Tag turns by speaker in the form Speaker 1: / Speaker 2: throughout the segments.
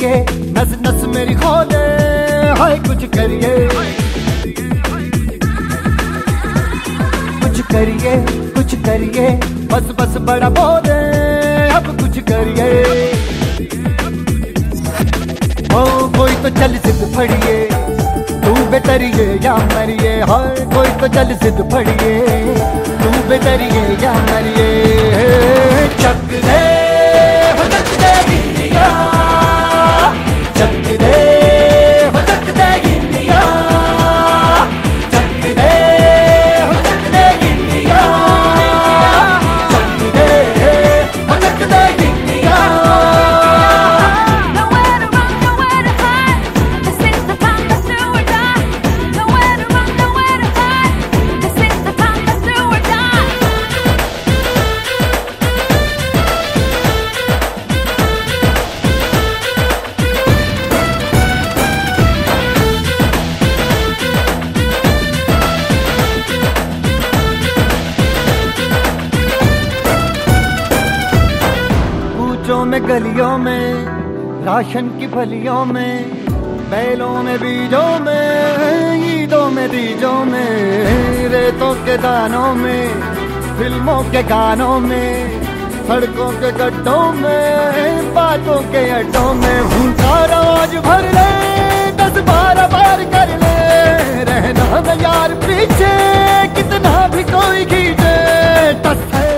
Speaker 1: करिए, नस नस मेरी खोले, हाय कुछ करिए, कुछ करिए, कुछ करिए, बस बस बड़ा बोले, अब कुछ करिए। ओ कोई तो चल जिद फड़िए, तू बेतरिए या मरिए, हाय कोई तो चल जिद फड़िए, तू बेतरिए या मरिए। चक दे हो चक दे गिंडिया, चक दे हो चक दे गिंडिया, चक दे हो चक दे गिंडिया, चक दे हो चक दे गिंडिया। में गलियों में, राशन की फलियों में, बैलों में बीजों में, ईदों में बीजों में, रेतों के दानों में, फिल्मों के गानों में, सड़कों के गड्ढों में, बातों के अड्डों में, भूलता रोज भर ले, 10-12 बार कर ले, रहना न यार पीछे, कितना भी कोई खींचे, टस है।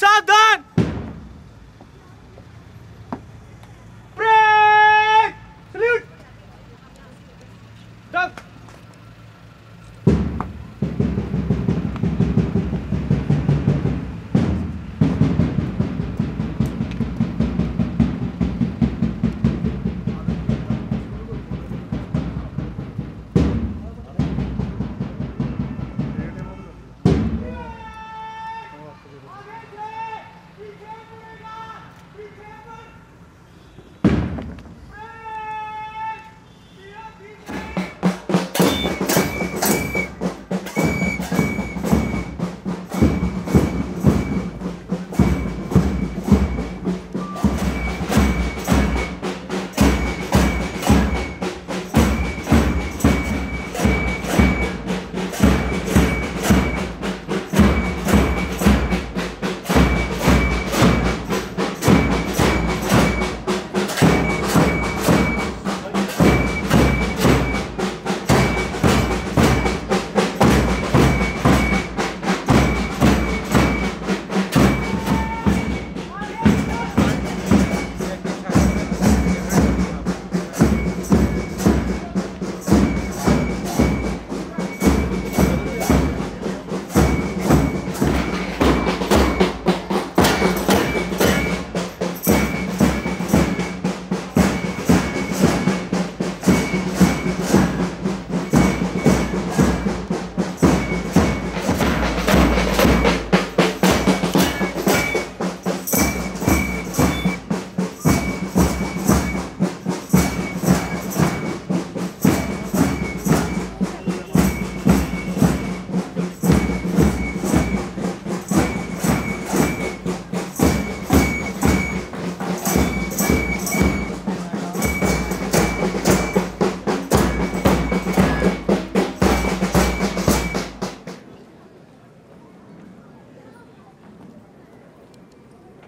Speaker 2: सावधान! Break! Salute! Stop!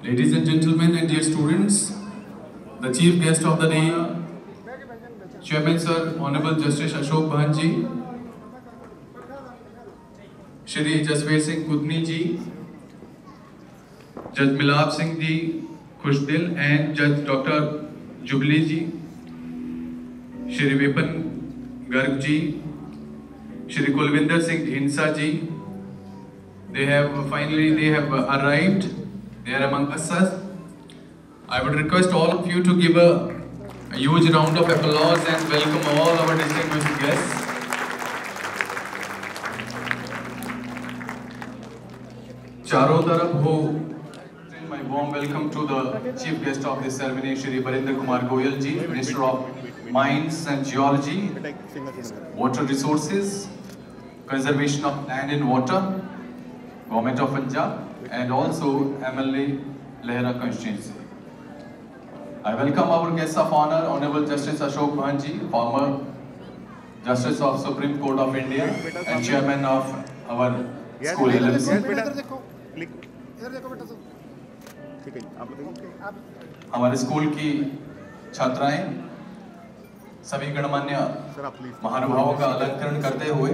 Speaker 3: Ladies and gentlemen and dear students, the chief guest of the day, Chairman Sir, Honorable Justice Ashok Bhan Ji, Shri Jasveer Singh Kudni Ji, Judge Milab Singh Ji Khushdil and Judge Dr. Jubilee Ji, Shri Vipin Garg Ji, Shri Kulvinder Singh Dhinsa Ji. They have arrived. They are among us. I would request all of you to give a huge round of applause and welcome all our distinguished guests. Charo taraf ho. My warm welcome to the chief guest of this ceremony, Shri Barinder Kumar Goyal Ji, Minister of Mines and Geology, Water Resources, Conservation of Land and Water, Government of Punjab, and also MLA Lehra constituency. I welcome our guest of honor, Honorable Justice Ashok Bhanji, former Justice of Supreme Court of India and Chairman of our school LMC. हमारे school की छात्राएं सभी गणमान्य महानुभावों का अलंकरण करते हुए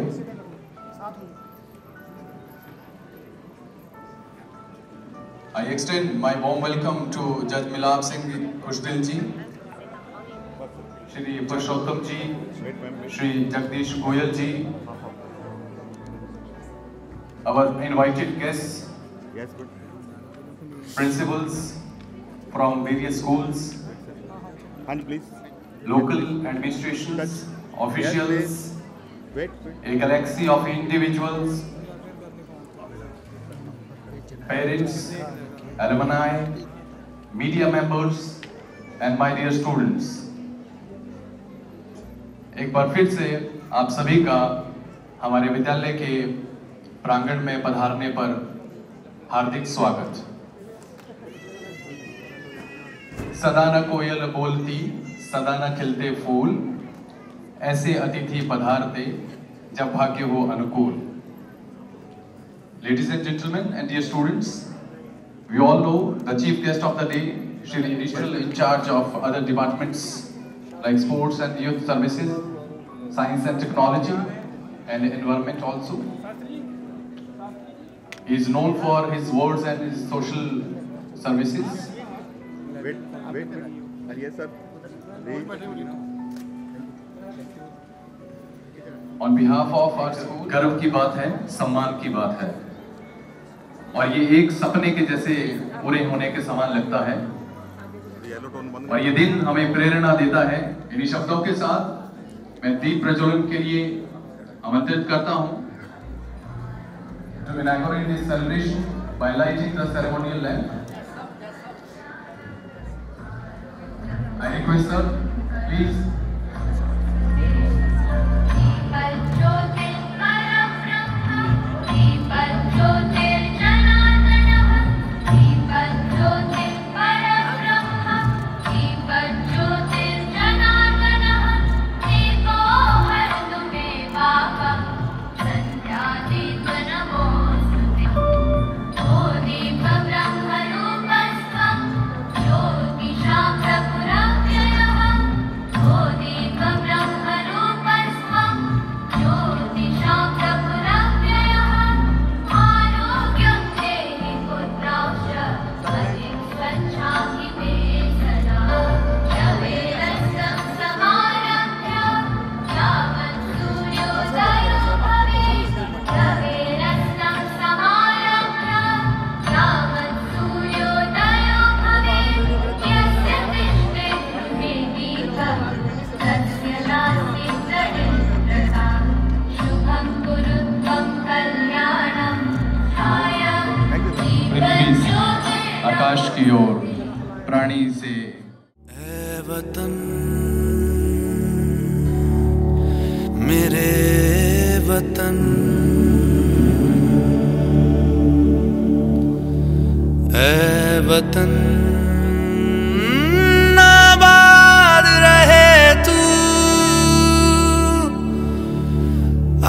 Speaker 3: I extend my warm welcome to Judge Milab Singh Khushdil ji, Shri Purushottam ji, Shri Jagdish Goyal ji, our invited guests, principals from various schools, local administrations, officials, a galaxy of individuals, parents, alumni, media members, and my dear students. एक बार फिर से आप सभी का हमारे विद्यालय के प्रांगण में पधारने पर हार्दिक स्वागत। सदा न कोयल बोलती, सदा न खिलते फूल, ऐसे अतिथि पधारते जब भाग्य हो अनुकूल। Ladies and gentlemen and dear students, we all know the chief guest of the day, Shri Initial in charge of other departments like sports and youth services, science and technology, and environment also. He is known for his words and his social services.
Speaker 2: Yes, sir.
Speaker 3: On behalf of our school, गर्व की बात है, सम्मान की बात है, और ये एक सपने के जैसे पूरे होने के समान लगता है। और ये दिन हमें प्रेरणा देता है। इन्हीं शब्दों के साथ मैं दीप प्रज्वलन के लिए आमंत्रित करता हूँ। To inaugurate this celebration by lighting the ceremonial lamp, I request sir, please. आकाश की ओर प्राणी से
Speaker 4: ऐ वतन मेरे वतन, ऐ वतन आबाद रहे तू,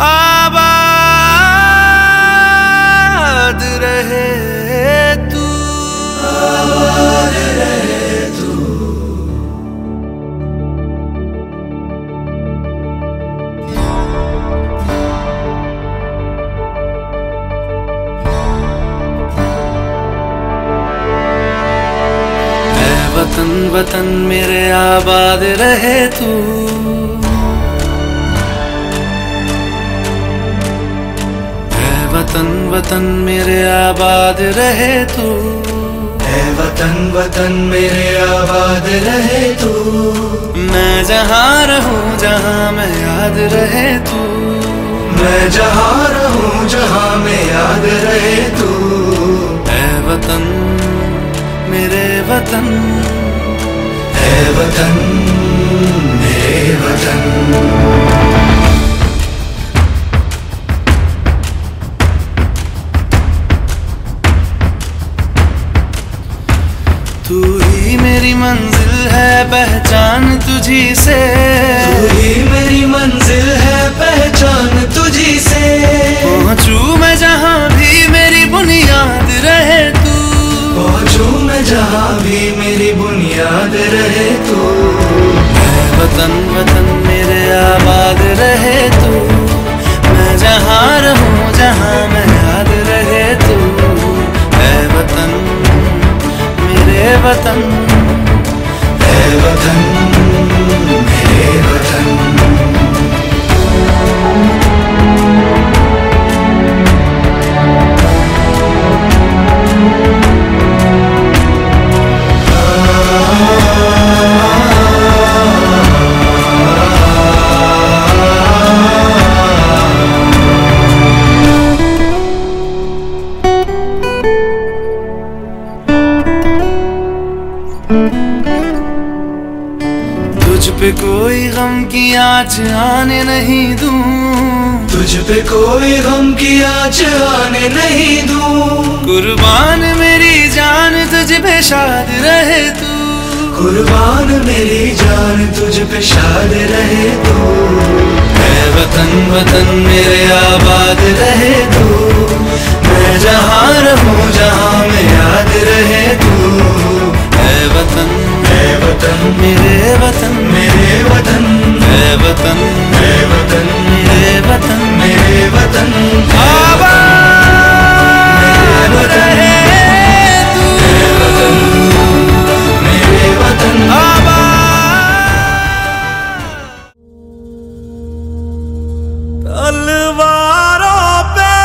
Speaker 4: आबाद रहे तू, आबाद रहे तू। वतन वतन मेरे आबाद रहे तू, ऐ वतन वतन मेरे आबाद रहे तू, ऐ वतन वतन मेरे आबाद रहे तू। मैं जहाँ रहूँ जहाँ मैं याद रहे तू, मैं जहाँ रहूँ जहाँ मैं याद रहे तू। ऐ वतन मेरे वतन, ऐ वतन मेरे वतन। तू ही मेरी मंजिल है पहचान तुझी से,
Speaker 2: तू ही मेरी मंजिल है पहचान तुझी से।
Speaker 4: पहुँचूं मैं जहाँ भी मेरी बुनियाद रहे तू,
Speaker 2: पहुँचूं मैं जहाँ भी मेरी बुनियाद रहे तू।
Speaker 4: मैं वतन वतन मेरे आबाद रहे तू, मैं जहाँ रहूं जहाँ मैं याद रहे तू। है वतन मेरे वतन,
Speaker 2: है वतन मेरे वतन।
Speaker 4: तुझ पे कोई गम की आँच आने नहीं दूं,
Speaker 2: तुझ पे कोई गम की आँच आने नहीं दूं।
Speaker 4: कुर्बान मेरी जान तुझ पे शाद रहे तू,
Speaker 2: कुर्बान मेरी जान तुझ पे शाद रहे तू।
Speaker 4: है वतन वतन मेरे आबाद रहे तू, मैं जहाँ रहूं जहाँ मैं याद रहे तू। है वतन मेरे वतन,
Speaker 2: मेरे वतन,
Speaker 4: है वतन मेरे वतन,
Speaker 2: मेरे वतन
Speaker 4: आबाद रहे तू,
Speaker 2: मेरे वतन
Speaker 5: तलवारों पे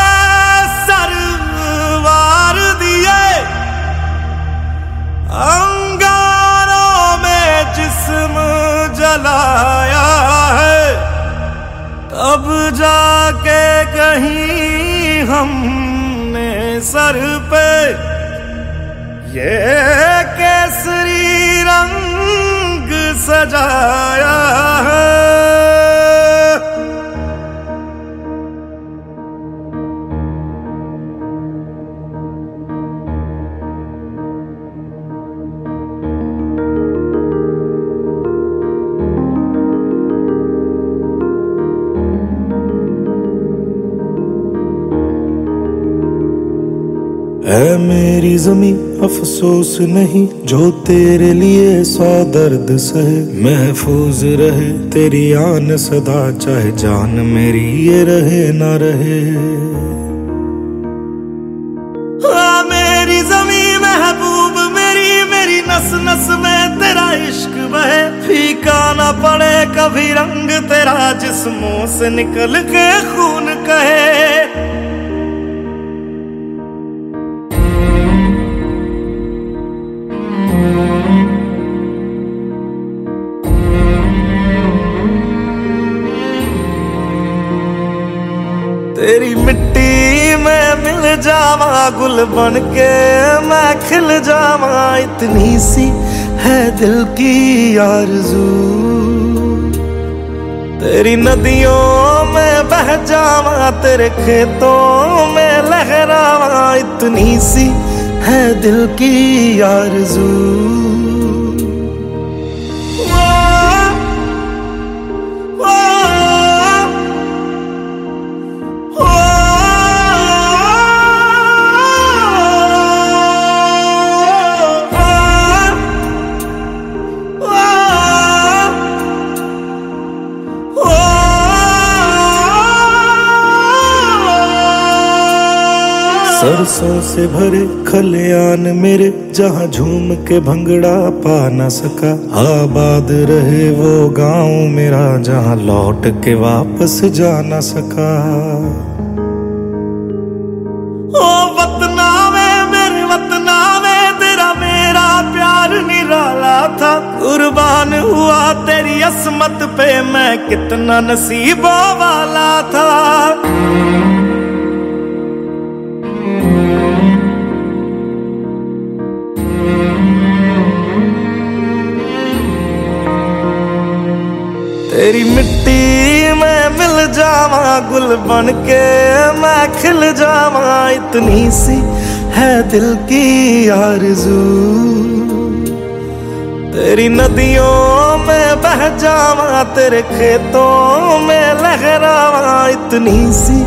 Speaker 5: सरवार दिए, अंगारों में जिस्म जलाया है, तब जाके कहीं हमने सर पे ये केसरी रंग सजाया है।
Speaker 6: है मेरी जमी अफसोस नहीं जो तेरे लिए 100 दर्द सहे, महफूज रहे तेरी आन सदा चाहे जान मेरी ये रहे ना रहे।
Speaker 5: मेरी जमी महबूब मेरी, मेरी नस नस में तेरा इश्क बहे, फीका ना पड़े कभी रंग तेरा जिस्मों से निकल के खून कहे। तेरी मिट्टी में मिल जावा गुल बन के मैं खिल जावा, इतनी सी है दिल की आरज़ू। तेरी नदियों में बह जावा तेरे खेतों में लहरावा, इतनी सी है दिल की आरज़ू।
Speaker 6: सरसों से भरे खलियान मेरे जहाँ झूम के भंगड़ा पा न सका, आबाद रहे वो गांव मेरा जहाँ लौट के वापस जा न सका।
Speaker 5: ओ वतना में मेरे वतना में तेरा मेरा प्यार निराला था, कुर्बान हुआ तेरी असमत पे मैं कितना नसीबों वाला था। तेरी मिट्टी में मिल जावा गुल बन के मैं खिल जावा, इतनी सी है दिल की आरज़ू। तेरी नदियों में बह जावा, तेरे खेतों में लहरावा, इतनी सी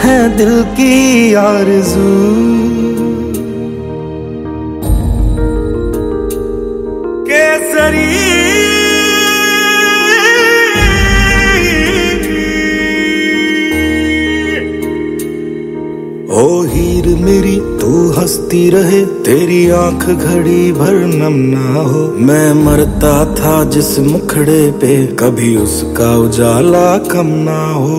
Speaker 5: है दिल की आरज़ू। केसरी ओ हीर मेरी तू हंसती रहे, तेरी आंख घड़ी भर नम ना हो। मैं मरता था जिस मुखड़े पे, कभी उसका उजाला कम ना हो।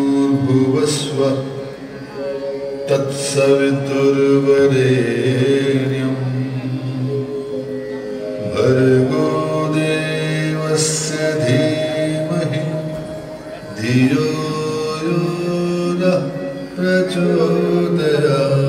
Speaker 7: भूर्भुवस्वः तत्सवितुर्वरेण्यं भर्गो देवस्य धीमहि धियो यो नः प्रचोदयात्।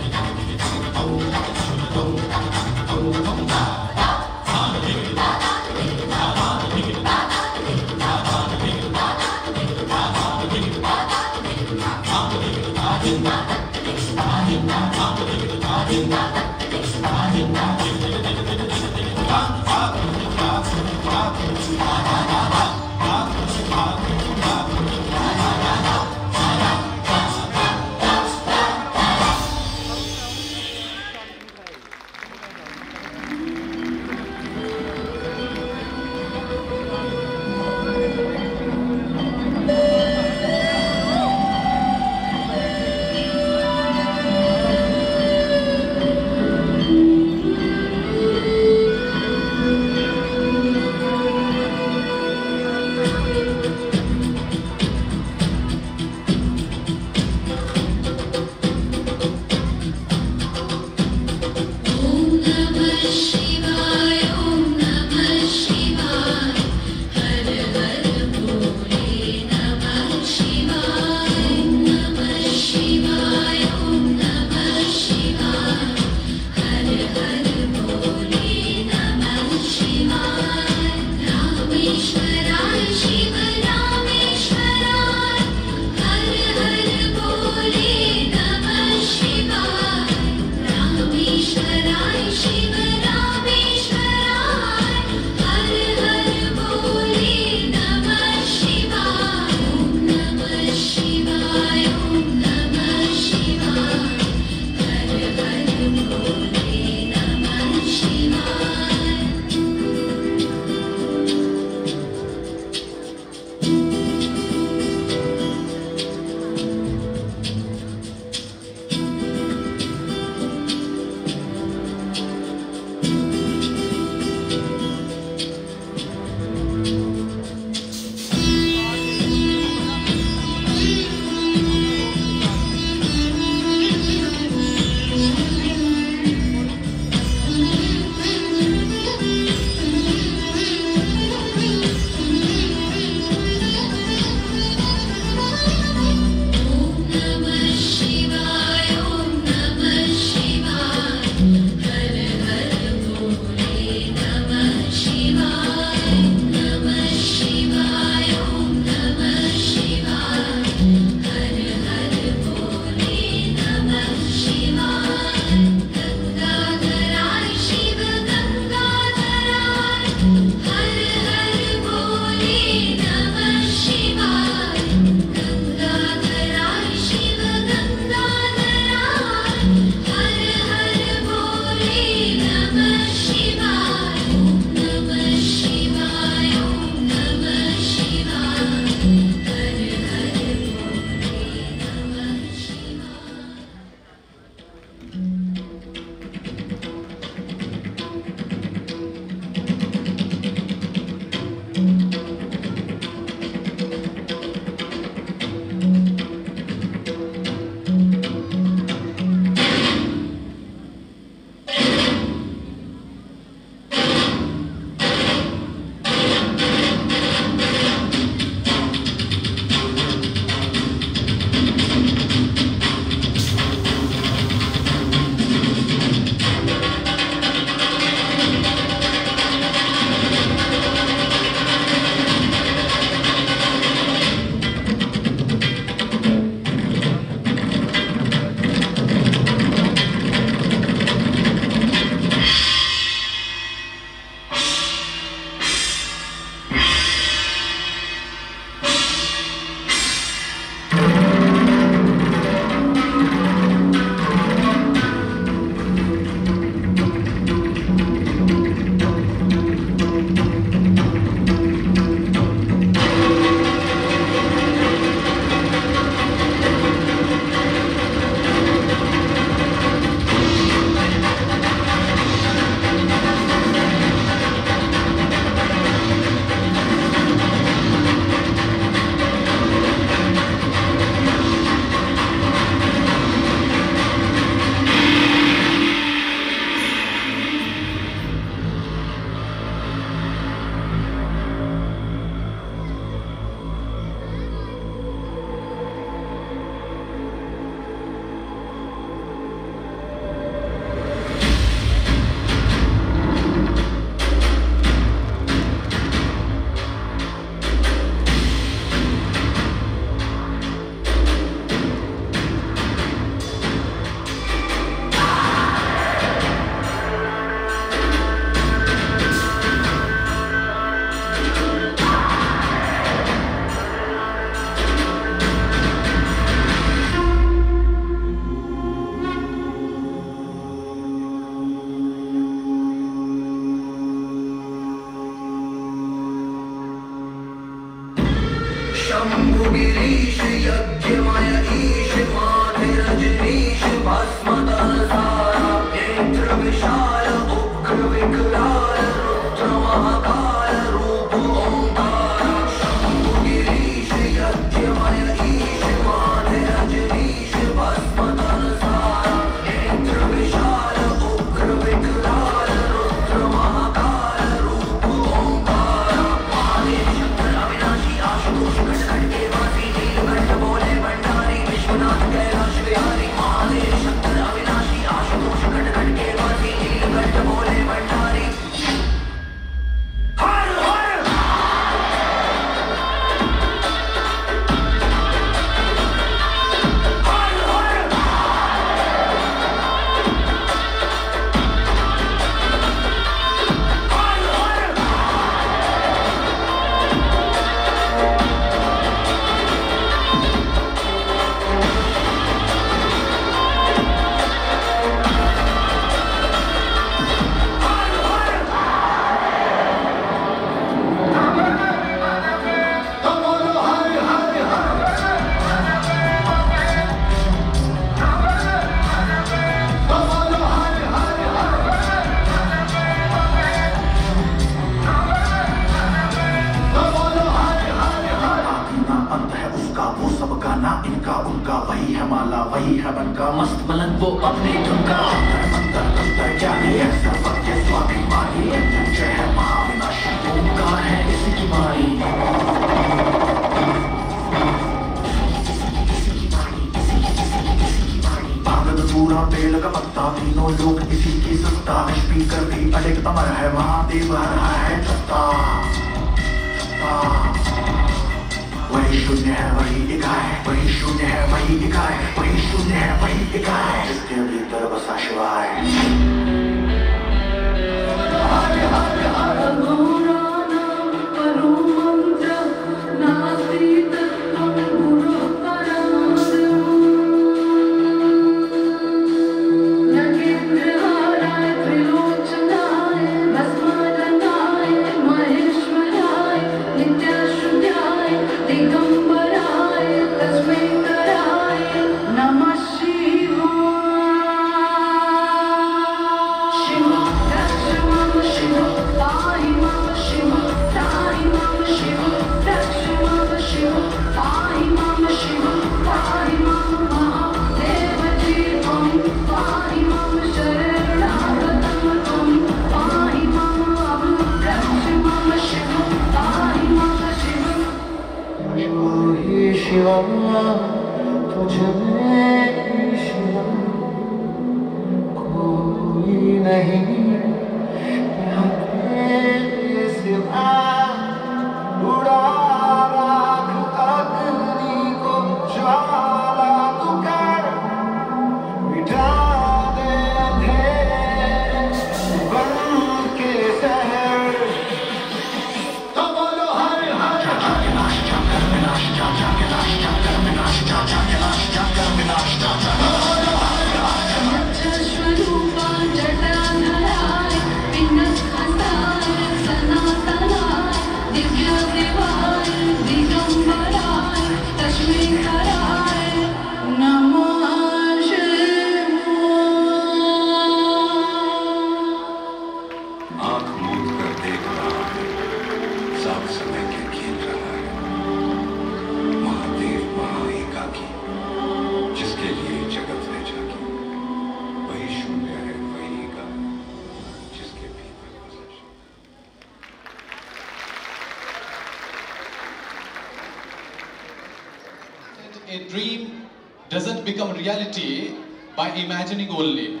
Speaker 8: A dream doesn't become reality by imagining only.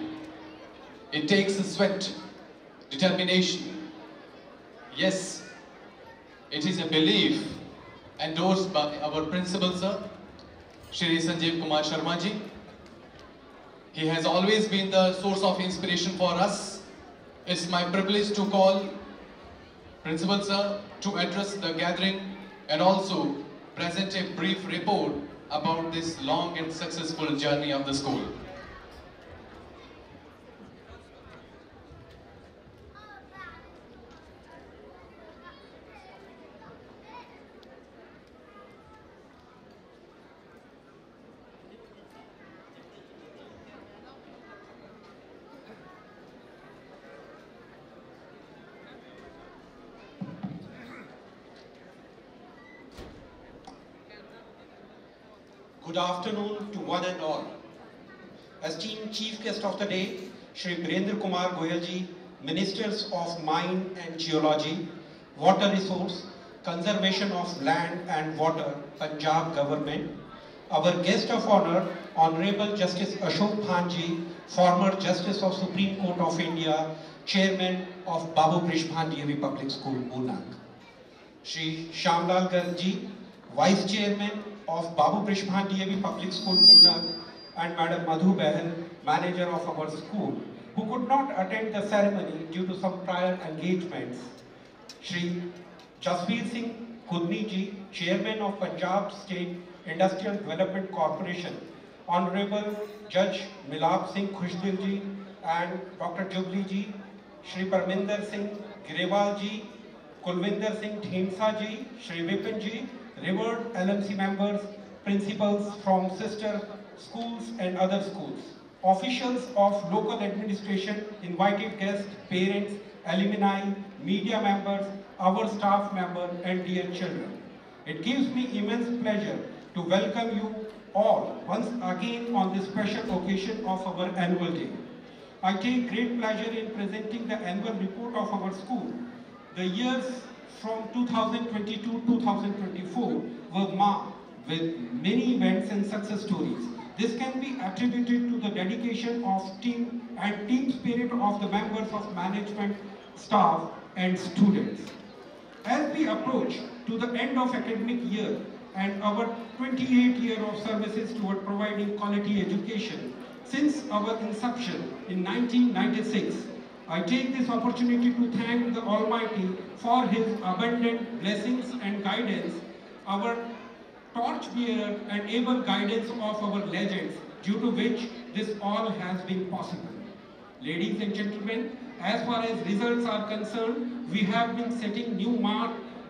Speaker 8: It takes sweat, determination. Yes, it is a belief endorsed by our principal sir, Shri Sanjeev Kumar Sharma ji. He has always been the source of inspiration for us. It's my privilege to call Principal sir to address the gathering and also present a brief report about this long and successful journey of the school.
Speaker 9: Good afternoon to one and all. Esteemed Chief Guest of the Day, Shri Birendra Kumar Goyal ji, Ministers of Mine and Geology, Water Resource, Conservation of Land and Water, Punjab Government. Our guest of honor, Honorable Justice Ashok Bhanji, former Justice of Supreme Court of India, Chairman of Babu Brishbhan DAV Public School, Bunak. Shri Shamlal Garg ji, Vice Chairman of Babu Brishbhan DAV Public School, Bunak, and Madam Madhu Bahal, Manager of our school, who could not attend the ceremony due to some prior engagements. Shri Jasveer Singh Khudni ji, Chairman of Punjab State Industrial Development Corporation, Honorable Judge Milab Singh Khushdil ji and Dr. Jubli ji, Shri Parminder Singh Grewal ji, Kulvinder Singh Dhinsa ji, Shri Vipin ji, revered LMC members, principals from sister schools and other schools, officials of local administration, invited guests, parents, alumni, media members, our staff members, and dear children. It gives me immense pleasure to welcome you all once again on this special occasion of our annual day. I take great pleasure in presenting the annual report of our school. The years from 2022-2024 were marked with many events and success stories. This can be attributed to the dedication of team and team spirit of the members of management, staff, and students. As we approach to the end of academic year and our 28 year of services toward providing quality education, since our inception in 1996, I take this opportunity to thank the Almighty for His abundant blessings and guidance, our torchbearer and able guidance of our legends, due to which this all has been possible. Ladies and gentlemen, as far as results are concerned, we have been setting new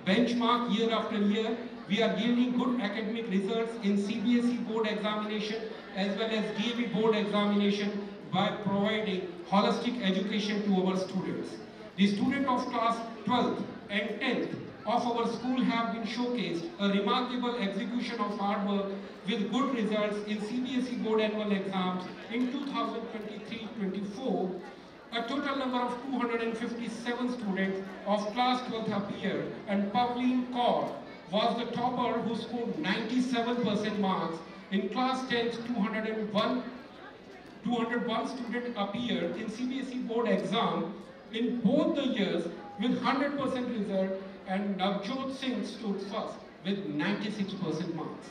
Speaker 9: benchmark year after year. We are gaining good academic results in CBSE board examination as well as DAV board examination by providing holistic education to our students. The students of class 12th and 10th of our school have been showcased a remarkable execution of hard work with good results in CBSE board annual exams in 2023-24. A total number of 257 students of class 12th appeared, and Pavleen Kaur was the topper who scored 97% marks. In class 10th, 201 students appeared in CBSE board exam in both the years with 100% result, and Navjot Singh stood first with 96% marks.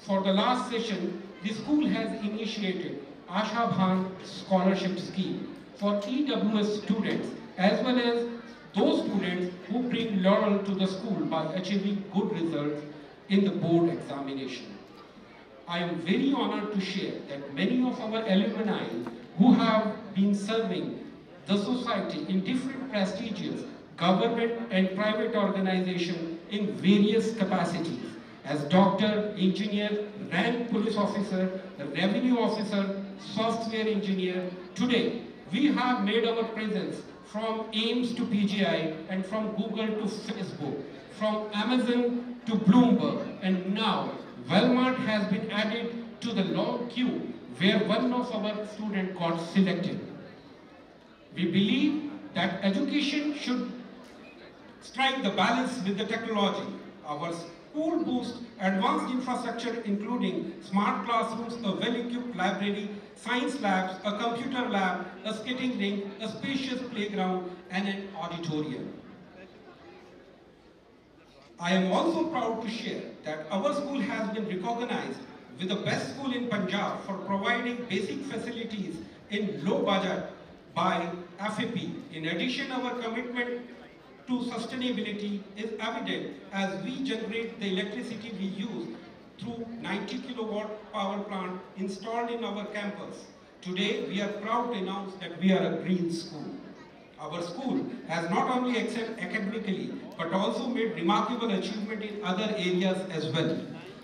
Speaker 9: For the last session, the school has initiated Asha Bhan Scholarship Scheme for EWS students as well as those students who bring laurel to the school by achieving good results in the board examination. I am very honored to share that many of our alumni who have been serving the society in different prestigious government and private organizations in various capacities as doctor, engineer, rank police officer, revenue officer, software engineer. Today, we have made our presence from AIMS to PGI and from Google to Facebook, from Amazon to Bloomberg, and now Walmart has been added to the long queue where one of our students got selected. We believe that education should strike the balance with the technology. Our school boasts advanced infrastructure including smart classrooms, a well-equipped library, science labs, a computer lab, a skating rink, a spacious playground, and an auditorium. I am also proud to share that our school has been recognized with the best school in Punjab for providing basic facilities in low budget by FAP. In addition, our commitment to sustainability is evident as we generate the electricity we use through 90 kilowatt power plant installed in our campus. Today, we are proud to announce that we are a green school. Our school has not only excelled academically, but also made remarkable achievement in other areas as well.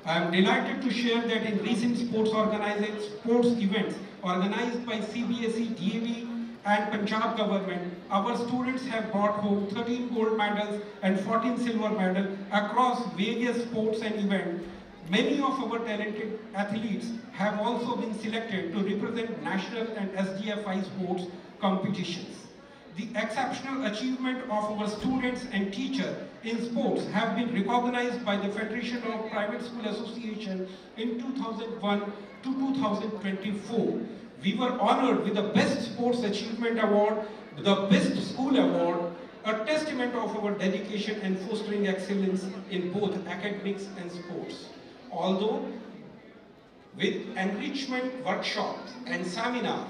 Speaker 9: I am delighted to share that in recent sports events organized by CBSE, DAV, and Punjab government, our students have brought home 13 gold medals and 14 silver medals across various sports and events Many of our talented athletes have also been selected to represent national and SDFI sports competitions. The exceptional achievement of our students and teachers in sports have been recognized by the Federation of Private School Association in 2001 to 2024. We were honored with the Best Sports Achievement Award, the Best School Award, a testament of our dedication and fostering excellence in both academics and sports. Although with enrichment workshops and seminars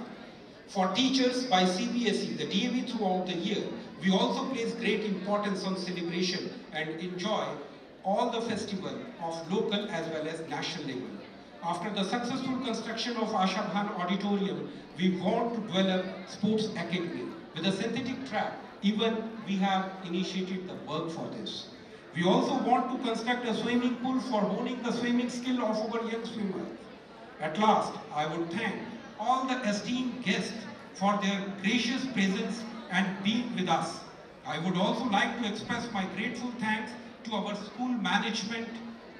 Speaker 9: for teachers by CBSE, the DAV throughout the year, we also place great importance on celebration and enjoy all the festival of local as well as national level. After the successful construction of Asha Bhan Auditorium, we want to develop sports academy with a synthetic track. Even we have initiated the work for this. We also want to construct a swimming pool for honing the swimming skill of our young swimmers. At last, I would thank all the esteemed guests for their gracious presence and being with us. I would also like to express my grateful thanks to our school management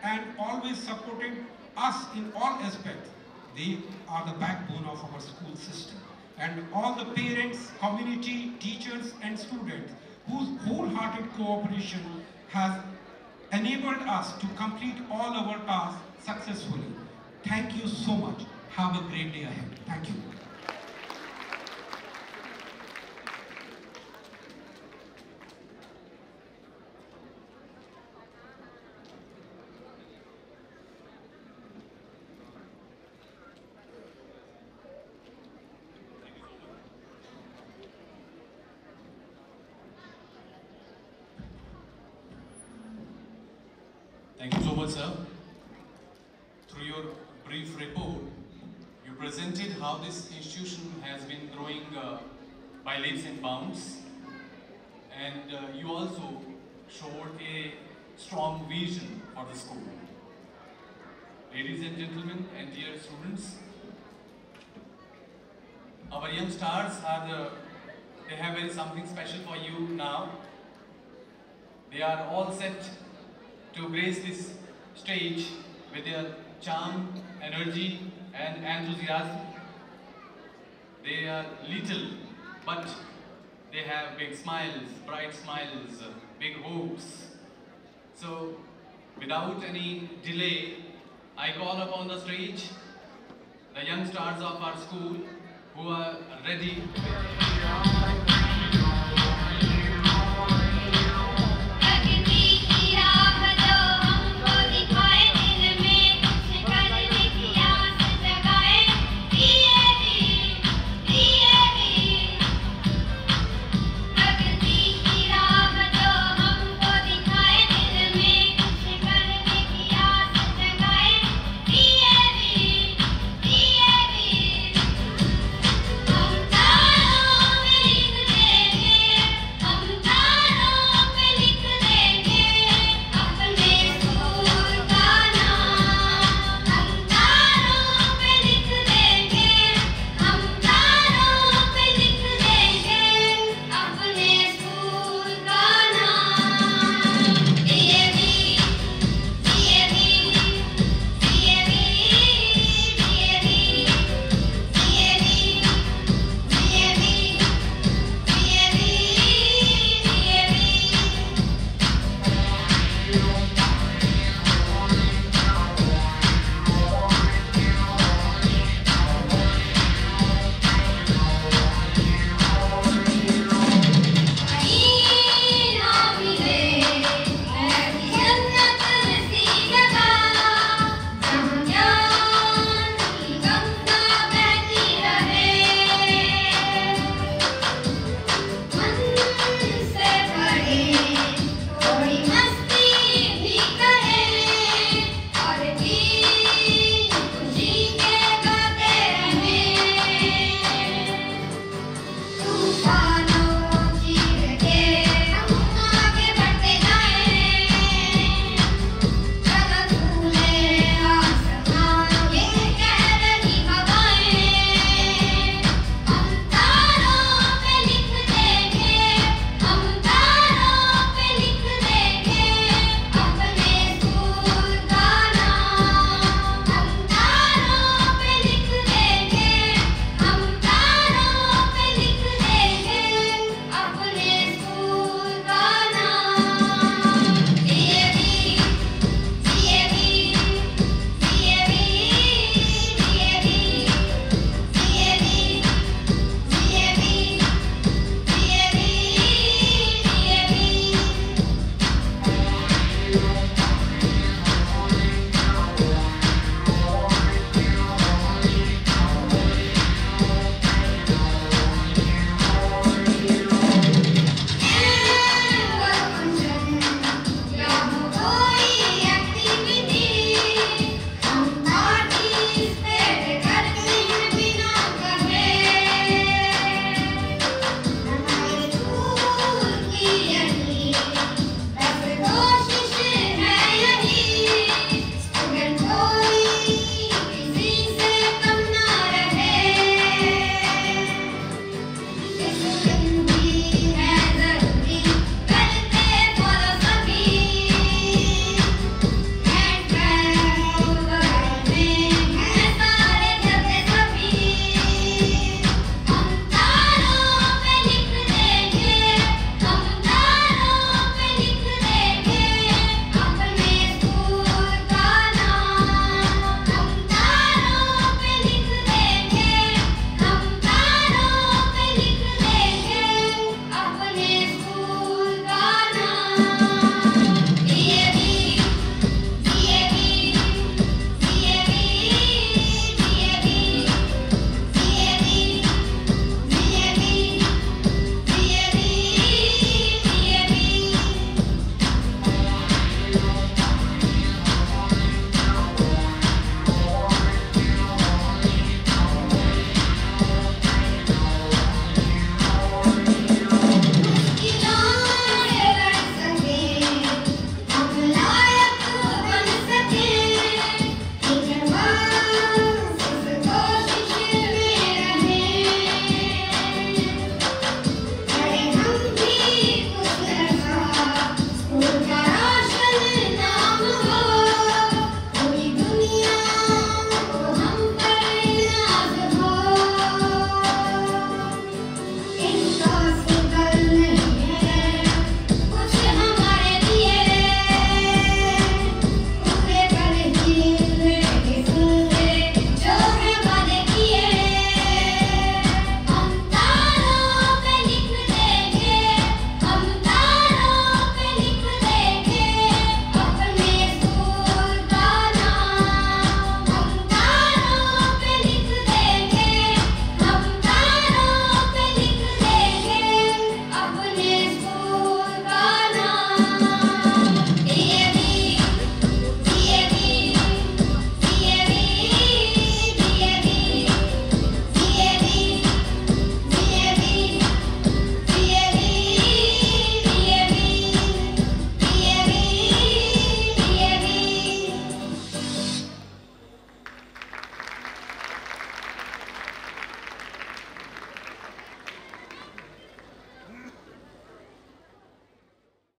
Speaker 9: and always supported us in all aspects. They are the backbone of our school system. And all the parents, community, teachers and students whose wholehearted cooperation has enabled us to complete all our tasks successfully. Thank you so much. Have a great day ahead. Thank you.
Speaker 8: Thank you so much, sir. Through your brief report, you presented how this institution has been growing by leaps and bounds, and you also showed a strong vision for the school. Ladies and gentlemen and dear students, our young stars they have very something special for you now. They are all set to grace this stage with their charm, energy and enthusiasm. They are little, but they have big smiles, bright smiles, big hopes. So, without any delay, I call upon the stage the young stars of our school who are ready.
Speaker 10: Oh